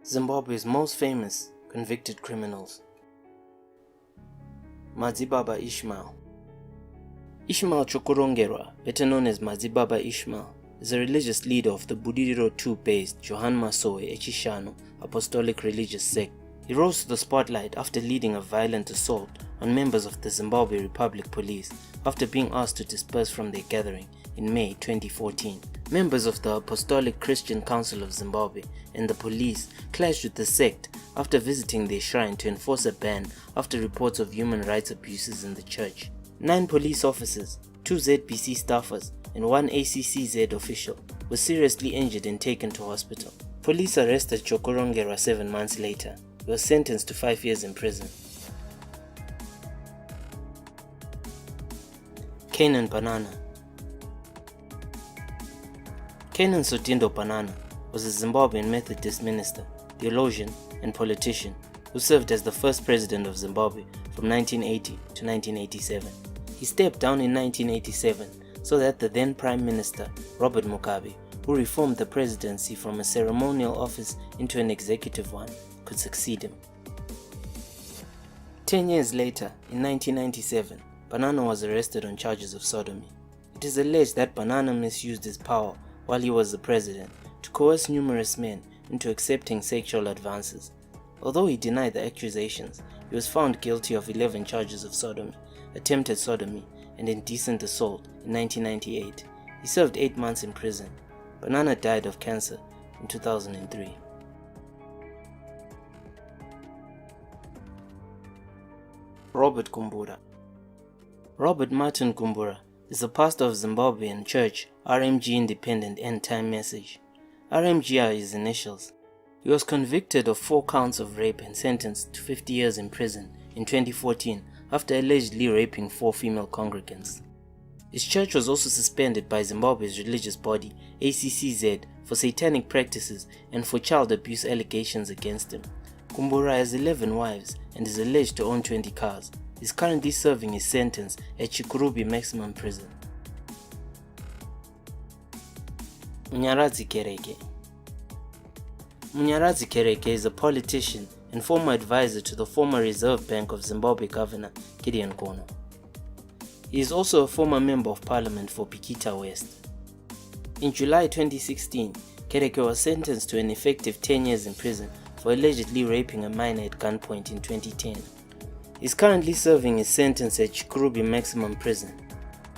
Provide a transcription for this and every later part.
Zimbabwe's most famous convicted criminals. Madzibaba Ishmael. Ishmael Chokorongerwa, better known as Madzibaba Ishmael, is a religious leader of the Budiriro II-based Johann Masowe Echishanu Apostolic religious sect. He rose to the spotlight after leading a violent assault on members of the Zimbabwe Republic Police after being asked to disperse from their gathering in May 2014. Members of the Apostolic Christian Council of Zimbabwe and the police clashed with the sect after visiting their shrine to enforce a ban after reports of human rights abuses in the church. 9 police officers, 2 ZBC staffers, and 1 ACCZ official were seriously injured and taken to hospital. Police arrested Chokorongerwa 7 months later. He was sentenced to 5 years in prison. Canaan Banana. Canaan Sotindo Banana was a Zimbabwean Methodist minister, theologian, and politician who served as the first president of Zimbabwe from 1980 to 1987. He stepped down in 1987 so that the then Prime Minister, Robert Mugabe, who reformed the presidency from a ceremonial office into an executive one, could succeed him. 10 years later, in 1997, Banana was arrested on charges of sodomy. It is alleged that Banana misused his power while he was the president to coerce numerous men into accepting sexual advances. Although he denied the accusations, he was found guilty of 11 charges of sodomy, attempted sodomy, and indecent assault in 1998. He served 8 months in prison. Banana died of cancer in 2003. Robert Kumbura. Robert Martin Kumbura is the pastor of Zimbabwean church RMG Independent End Time Message. RMG are his initials. He was convicted of 4 counts of rape and sentenced to 50 years in prison in 2014 after allegedly raping 4 female congregants. His church was also suspended by Zimbabwe's religious body ACCZ for satanic practices and for child abuse allegations against him. Kumbura has 11 wives and is alleged to own 20 cars. He is currently serving his sentence at Chikurubi Maximum Prison. Munyaradzi Kereke. Munyaradzi Kereke is a politician and former advisor to the former Reserve Bank of Zimbabwe Governor Gideon Kono. He is also a former Member of Parliament for Pikita West. In July 2016, Kereke was sentenced to an effective 10 years in prison for allegedly raping a minor at gunpoint in 2010. He is currently serving his sentence at Chikurubi Maximum Prison.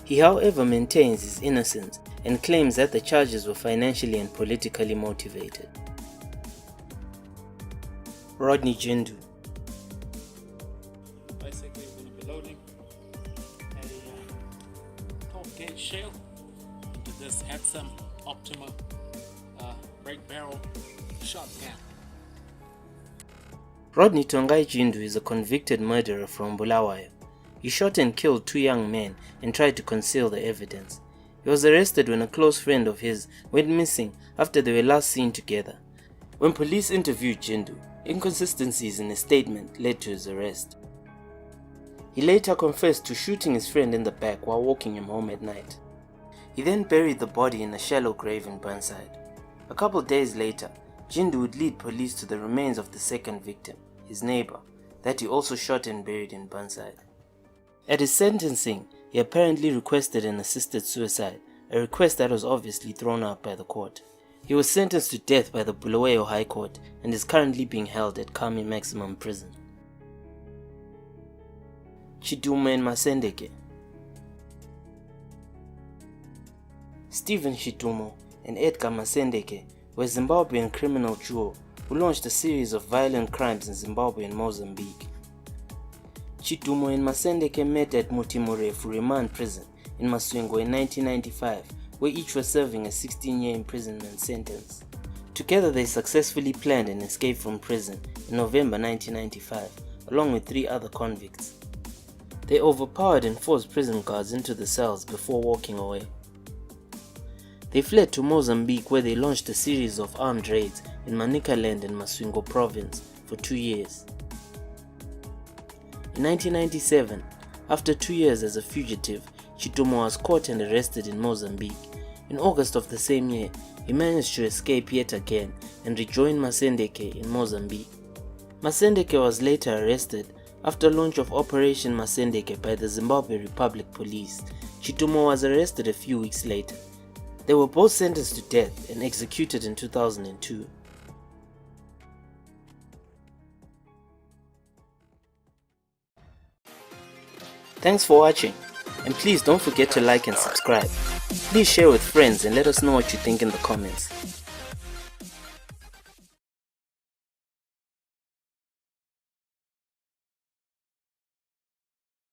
He however maintains his innocence and claims that the charges were financially and politically motivated. Rodney Jindu. Basically, we're going to be loading a 12-gauge shell into this handsome Optima break barrel shotgun. Rodney Tongai Jindu is a convicted murderer from Bulawayo. He shot and killed 2 young men and tried to conceal the evidence. He was arrested when a close friend of his went missing after they were last seen together. When police interviewed Jindu, inconsistencies in his statement led to his arrest. He later confessed to shooting his friend in the back while walking him home at night. He then buried the body in a shallow grave in Burnside. A couple days later, Jindu would lead police to the remains of the second victim, his neighbor, that he also shot and buried in Burnside. At his sentencing, he apparently requested an assisted suicide, a request that was obviously thrown out by the court. He was sentenced to death by the Bulawayo High Court and is currently being held at Kami Maximum Prison. Chitumo and Masendeke. Stephen Chitumo and Edgar Masendeke were a Zimbabwean criminal duo who launched a series of violent crimes in Zimbabwe and Mozambique. Chitumo and Masendeke met at Mutimurefu Remand Prison in Masvingo in 1995, where each was serving a 16-year imprisonment sentence. Together they successfully planned an escape from prison in November 1995, along with 3 other convicts. They overpowered and forced prison guards into the cells before walking away. They fled to Mozambique, where they launched a series of armed raids in Manicaland and Masvingo province for 2 years. In 1997, after 2 years as a fugitive, Chitumo was caught and arrested in Mozambique. In August of the same year, he managed to escape yet again and rejoin Masendeke in Mozambique. Masendeke was later arrested after launch of Operation Masendeke by the Zimbabwe Republic Police. Chitumo was arrested a few weeks later. They were both sentenced to death and executed in 2002. Thanks for watching, and please don't forget to like and subscribe. Please share with friends and let us know what you think in the comments.